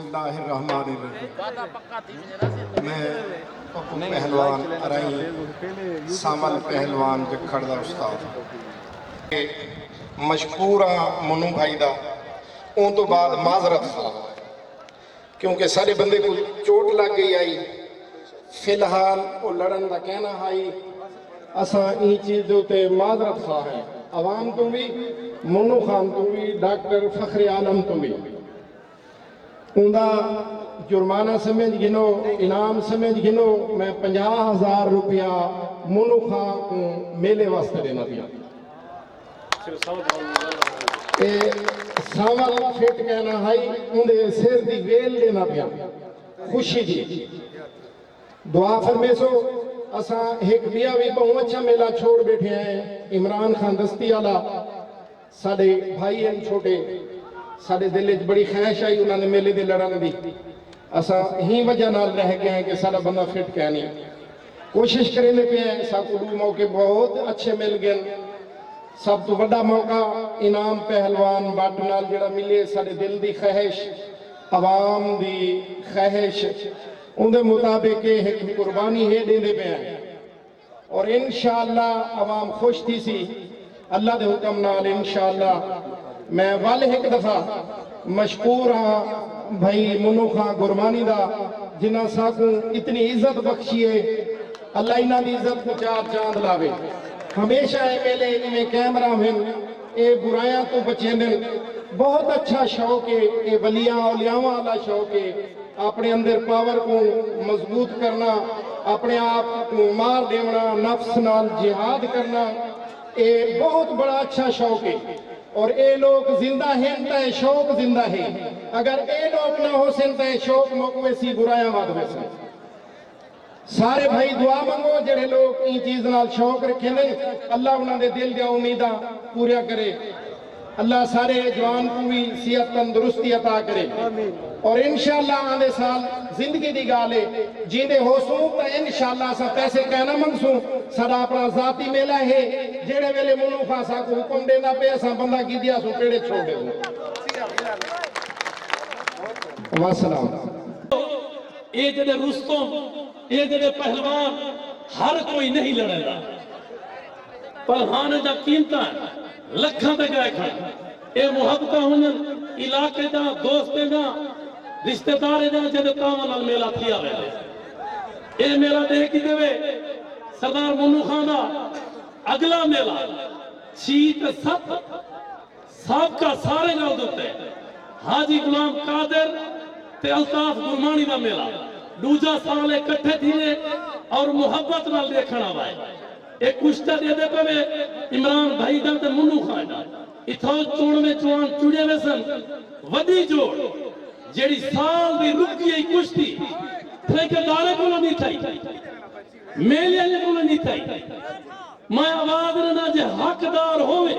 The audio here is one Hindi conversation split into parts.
बिस्मिल्लाहिर्रहमानिर्रहीम। मैं पप्पू पहलवान अराईन सांवल पहलवान जखड़ दा उस्ताद मशकूर हाँ मनु भाई दा। उन तो बाद माजरत क्योंकि सारे बंदे को चोट लग गई आई। फिलहाल वो लड़न का कहना है असा इन चीज़ के उत्ते माजरत खा है अवाम तो भी मनु खान तो भी डॉक्टर फखरे आलम तो भी उनका जुर्माना समझ गिनो इनाम समझ गिनो। मैं 50,000 रुपया मनु खान को मेले वास्ते देना दिया। सांवल फिट कहना है उन्हें सिर की वेल देना पिया खुशी दी दुआ फरमेसो। असा एक बिया भी बहुत अच्छा मेला छोड़ बैठे हैं। इमरान खान दस्ती वाला साडे भाई हैं छोटे साडे दिल च बड़ी ख्वाहिश आई उन्होंने मेले दे लड़न दी। असा ही वजह नाल रह गए हैं कि सारा बंदा फिट क्या नहीं कोशिश करेंगे पे हैं। साकू मौके बहुत अच्छे मिल गए। सब तो बड़ा मौका इनाम पहलवान बाट नाल जेड़ा मिले साडे दिल दी ख्वाहिश अवाम दी ख्वाहिश उनके मुताबिक एक कुर्बानी है देंदे पे हैं और इंशाअल्लाह अवाम खुश थी सी अल्लाह के हुक्म नाल इंशाअल्लाह। मैं वाल एक दफा मशकूर हाँ भाई मनु खां गुरबानी दा जिन्ना साकू इतनी इज्जत बख्शी है। अल्लाह इन्हां दी इज्जत को चार चांद लावे। हमेशा ये मेले इवें कैमरा में ये बुराइयां तो बचे दिन बहुत अच्छा शौक है। ये वलियां औलियावां वाला शौक है अपने अंदर पावर को मजबूत करना अपने आप को मार देना नफ्स नाल जिहाद करना ये बहुत बड़ा अच्छा शौक है। और ये लोग जिंदा हैं तो शौक जिंदा है। अगर ये लोग ना हो सन तो शौक मुकवे सी बुराइयां वध वैसे। सारे भाई दुआ मंगो जेड़े लोग इन चीज नाल शौक रखे ने अल्लाह उन्होंने दिल दिया उम्मीदा पूरा करे। अल्लाह सारे जवान को भी सेहत तंदुरुस्ती अता करे और इंशाअल्लाह आने साल जिंदगी की गाल है जिंदे होसूं तो इंशाअल्लाह असा पैसे कहना मंगसूं। साडा अपना जाती मेला है जेड़े वेले मनु खां सा को हुक्म देना पे असा बंदा की दिया सो पेड़े छोड़ दे। वासलाम ये जेड़े रुस्तम ये जेड़े पहलवान हर कोई नहीं लड़ेगा। पहलवान दा कीमता लखा तक रखा ये मुहब्बत हुन इलाके दा दोस्ते दा रिश्तेदार दा जेड़े तावन मेला थिया वे ये मेला देख देवे सरदार मनु खान दा अगला मेला 6 ते 7 सबका सारे नाल दुते हाजी गुलाम कादिर ते अल्ताफ गुरमानी दा मेला दूजा साल इकट्ठे थी और मुहब्बत नाल देखना वाए। एक कुश्ता दे दे पे इमरान भाई दा ते मनु खान दा इथों चोण में चुआन चुड़े वे सन वडी जोड़ जेड़ी साल दी रुकी है कुश्ती ठेकेदारे को नहीं थई मेले को नहीं थई। मैं आवाज ना जे हकदार होवे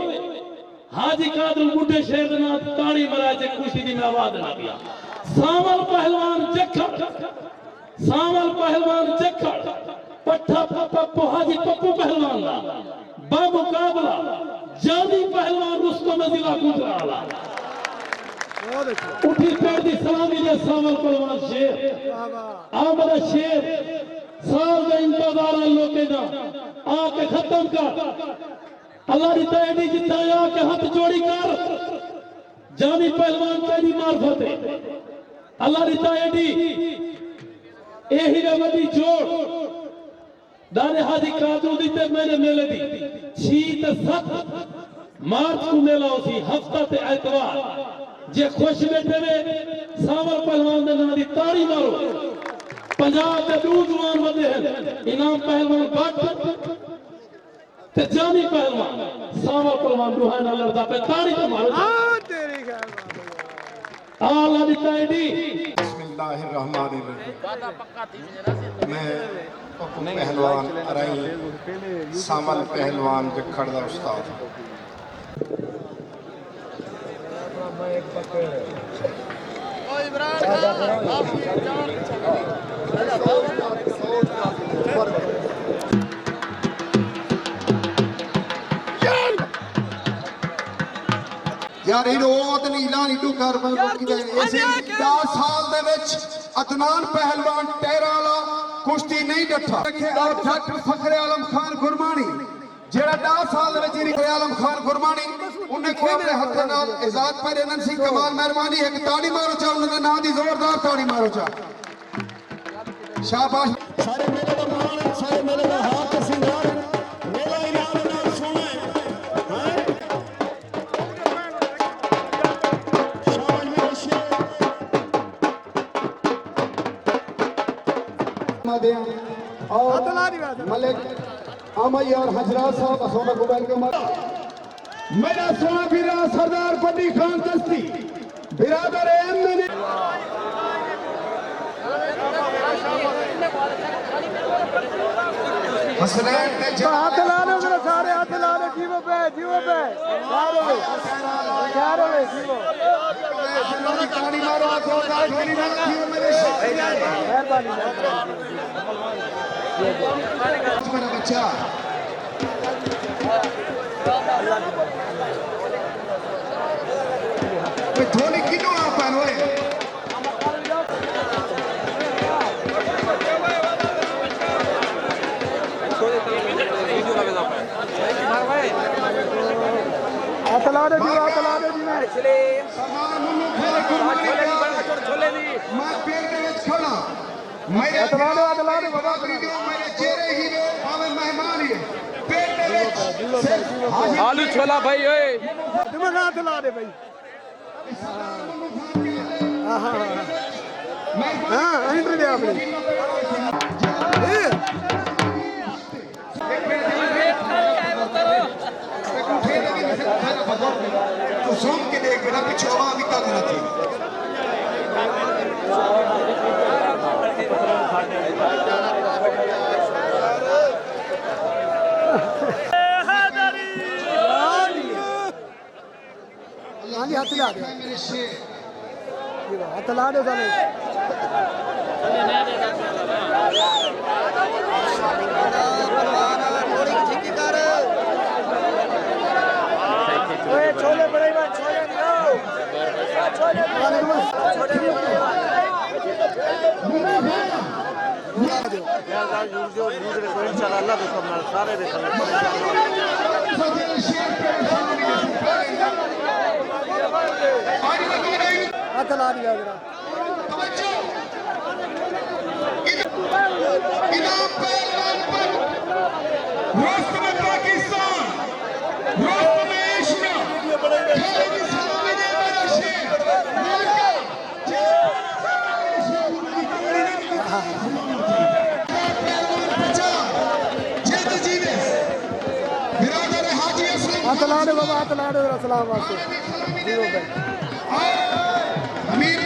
हाजी कादर बुढ़े शेर ना ताड़ी मरा जे कुश्ती दी मैं आवाज ना दिया। सांवल पहलवान जखर सांवल पहलवान जखर पट्ठा पप्पू हाजी पप्पू पहलवान दा बामुकाबला जानी पहलवान रुस्तम जिला गुजराला उठी पेड़ दी सलामी दे सांवल पहलवान शेर आमदा शेर साल का इंतजार लोके दा आके खत्म कर अल्लाह दी तैदी जिताया के हाथ जोड़ी कर जानी पहलवान तेरी मार्फत है अल्लाह दी तैदी यही वडी जोड़ दाने हाजी कादरू दी ते मैंने मेले दी 6 ते 7 मार्च को मेला उसी हफ्ता ते एतवार जे खुश बैठे वे सांवल पहलवान दे नाम दी ताड़ी मारो। पंजाब दे दू जवान वधे हैं इनाम पहलवान बाट ते जानी पहलवान सांवल पहलवान दुहाई नाल लड़दा पे ताड़ी ते मारो तेरी खैर अल्लाह दी ताड़ी। मैं पप्पू पहलवान अराईन सांवल पहलवान जखड़ दा उस्ताद। यार इनो तो नीला नहीं तू कर ऐसे 10 साल दे दे विच अदनान पहलवान टेराला कुश्ती नहीं डठा और डॉक्टर फखरे आलम खान गुरमानी जेड़ा 10 साल दे विच फखरे आलम खान गुरमानी उन्हें को अपने हाथ नाल इजाद पर इनन सिंह कमाल मेहरबानी एक ताड़ी मारो चा उन्हां दे नाम दी जोरदार ताड़ी मारो चा शाबाश सारे मेले का मान सारे मेले का हाथ सिंगार मेला इनाम नाल सोना है शाबाश मेरे शेर और मलिक आमई और हजरात साहब असोना कुबैल के मेरा सोना फिरा सरदार पट्टी खान दस्ती बिरादर एमने हसनैन ने हाथ ला लो मेरे सारे हाथ ला लो जीवो पे जीवो ताड़ी मारो जोरदार ताड़ी मारो मेरे मेरा बच्चा धोनी किनो आप होए अतला दे जी मैं पेड़ के विच खड़ा मेरे अतला दे बाबा मेरे चेहरे हीरे भावे मेहमान ही पेड़ के विच आलू छोला भाई ओए तुम हाथ ला दे भाई हां एंट्री दे आपने तो सुन के देख बेटा पीछे आवाज भी तक ना थी हाथ ला दे मेरे शेर हाथ ला दे साले ओए छोले बड़े बात छोले दियो छोले इंशाल्लाह अल्लाह को कमाल सारे हाथ ला दिया जरा इनाम पहलवान पर रोस्ट में पाकिस्तान रोस्ट में एशिया खेलेगी सलामी ने मेरा शेर जीत जीवे बिरादर हाजी असलम हाथ ला दे बाबा हाथ ला दे जरा सलाम वास्ते जीरो पे अमीर